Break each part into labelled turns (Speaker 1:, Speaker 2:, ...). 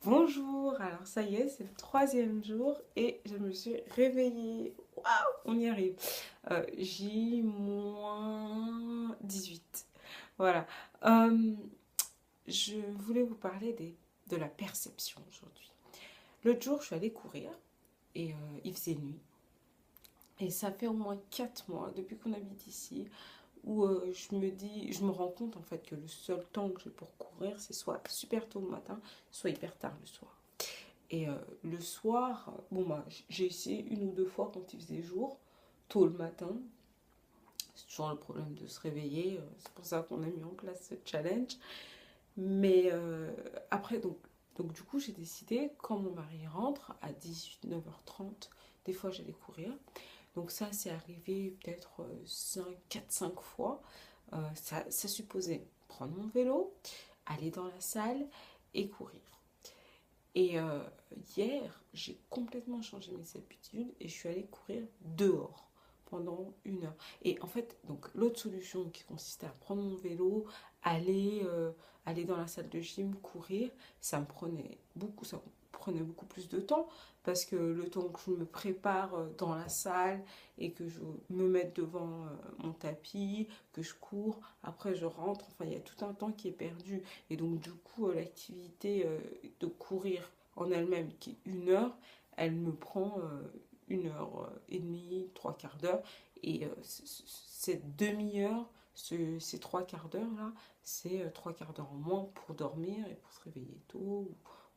Speaker 1: Bonjour, alors ça y est, c'est le troisième jour et je me suis réveillée. Waouh, on y arrive. J-18. Voilà. Euh, je voulais vous parler de la perception aujourd'hui. L'autre jour, je suis allée courir et il faisait nuit. Et ça fait au moins 4 mois depuis qu'on habite ici où je me rends compte en fait que le seul temps que j'ai pour courir, c'est soit super tôt le matin, soit hyper tard le soir. Et le soir, bon bah, j'ai essayé une ou deux fois quand il faisait jour, tôt le matin. C'est toujours le problème de se réveiller. C'est pour ça qu'on a mis en place ce challenge. Mais après, donc du coup, j'ai décidé, quand mon mari rentre, à 18 9h30, des fois j'allais courir. Donc ça, c'est arrivé peut-être 4-5 fois. Ça supposait prendre mon vélo, aller dans la salle et courir. Et hier, j'ai complètement changé mes habitudes et je suis allée courir dehors pendant 1 heure. Et en fait, donc l'autre solution qui consistait à prendre mon vélo, aller dans la salle de gym, courir, ça me prenait beaucoup plus de temps parce que le temps que je me prépare dans la salle et que je me mette devant mon tapis, que je cours, après je rentre, enfin il y a tout un temps qui est perdu. Et donc du coup, l'activité de courir en elle-même, qui est 1 heure, elle me prend 1 heure et demie, trois quarts d'heure. Et cette demi-heure, ces trois quarts d'heure-là, c'est trois quarts d'heure en moins pour dormir et pour se réveiller tôt, ou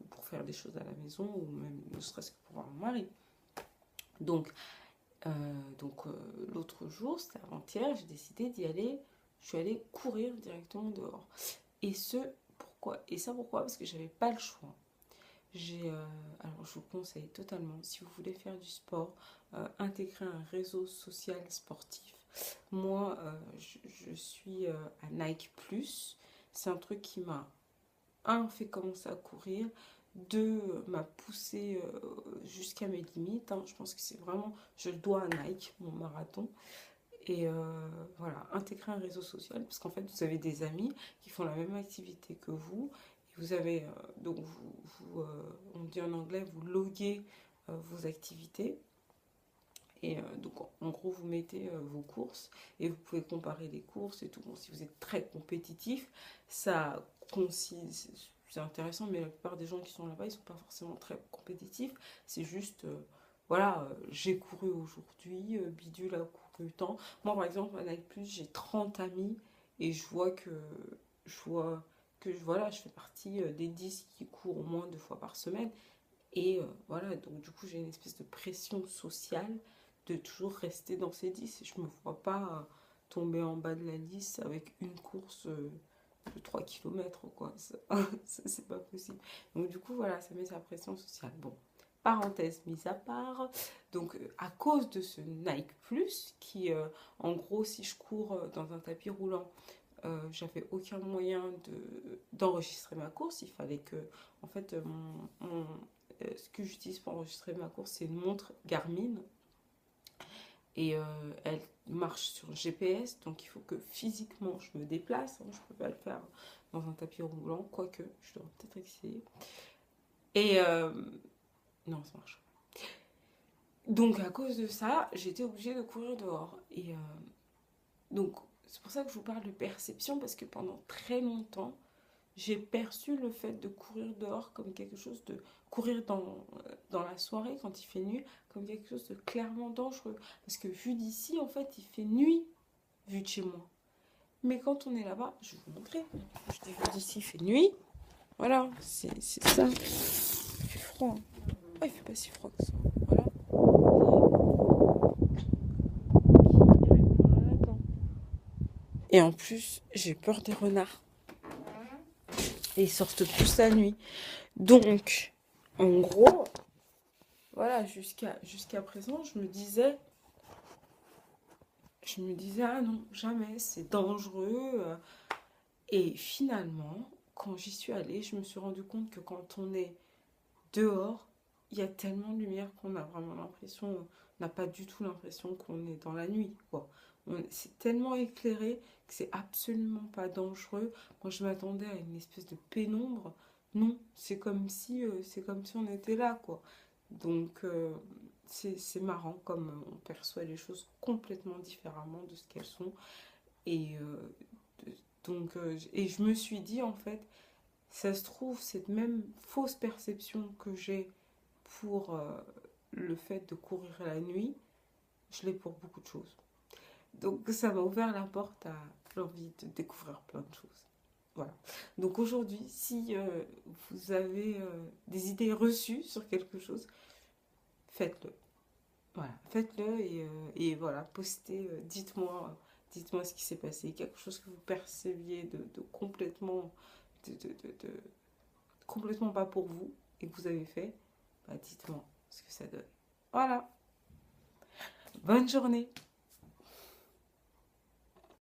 Speaker 1: pour faire des choses à la maison, ou même ne serait-ce que pour voir mon mari. Donc, l'autre jour, c'était avant-hier, j'ai décidé d'y aller. Je suis allée courir directement dehors. Et ce, pourquoi? Et ça, pourquoi? Parce que j'avais pas le choix. Alors je vous conseille totalement, si vous voulez faire du sport, intégrer un réseau social sportif. Moi, je suis à Nike Plus. C'est un truc qui m'a, un, fait commencer à courir, deux, m'a poussé jusqu'à mes limites, hein. Je pense que c'est vraiment, je le dois à Nike, mon marathon. Et voilà, intégrer un réseau social, parce qu'en fait, vous avez des amis qui font la même activité que vous. Et vous avez, donc, on dit en anglais, vous loguez vos activités. Et donc, en gros, vous mettez vos courses et vous pouvez comparer les courses et tout. Bon, si vous êtes très compétitif, ça consiste. C'est intéressant, mais la plupart des gens qui sont là-bas, ils ne sont pas forcément très compétitifs. C'est juste, voilà, j'ai couru aujourd'hui, Bidule a couru tant. Moi, par exemple, avec plus, j'ai 30 amis et voilà, je fais partie des 10 qui courent au moins 2 fois par semaine. Et voilà, donc du coup, j'ai une espèce de pression sociale de toujours rester dans ces 10. Et je me vois pas tomber en bas de la liste avec une course de 3 km, quoi. Ça, c'est pas possible. Donc du coup, voilà, ça met sa pression sociale. Bon, parenthèse mise à part. Donc, à cause de ce Nike Plus, qui, en gros, si je cours dans un tapis roulant, j'avais aucun moyen d'enregistrer ma course. Il fallait que, en fait, ce que j'utilise pour enregistrer ma course, c'est une montre Garmin. Et elle marche sur GPS, donc il faut que physiquement je me déplace, hein. Je ne peux pas le faire dans un tapis roulant, quoique je devrais peut-être essayer. Et non, ça marche. Donc à cause de ça, j'étais obligée de courir dehors. Et donc c'est pour ça que je vous parle de perception, parce que pendant très longtemps, j'ai perçu le fait de courir dehors comme quelque chose de... Courir dans la soirée quand il fait nuit, comme quelque chose de clairement dangereux. Parce que vu d'ici, en fait, il fait nuit, vu de chez moi. Mais quand on est là-bas, je vais vous montrer. Je dis, vu d'ici, il fait nuit. Voilà, c'est ça. Il fait froid, hein. Oh, il fait pas si froid que ça. Voilà. Et en plus, j'ai peur des renards. Et ils sortent tous la nuit. Donc, en gros, voilà, jusqu'à présent, je me disais, ah non, jamais, c'est dangereux. Et finalement, quand j'y suis allée, je me suis rendu compte que quand on est dehors, il y a tellement de lumière qu'on a vraiment l'impression, on n'a pas du tout l'impression qu'on est dans la nuit, quoi. C'est tellement éclairé que c'est absolument pas dangereux. Moi, je m'attendais à une espèce de pénombre, Non, c'est comme si on était là, quoi. Donc, c'est marrant comme on perçoit les choses complètement différemment de ce qu'elles sont. Et et je me suis dit, en fait, ça se trouve, cette même fausse perception que j'ai pour le fait de courir la nuit, je l'ai pour beaucoup de choses. Donc ça m'a ouvert la porte à l'envie de découvrir plein de choses. Voilà. Donc aujourd'hui, si vous avez des idées reçues sur quelque chose, faites-le. Voilà, faites-le et voilà, postez, dites-moi ce qui s'est passé, quelque chose que vous perceviez de complètement, de complètement pas pour vous et que vous avez fait, bah dites-moi ce que ça donne. Voilà, bonne journée.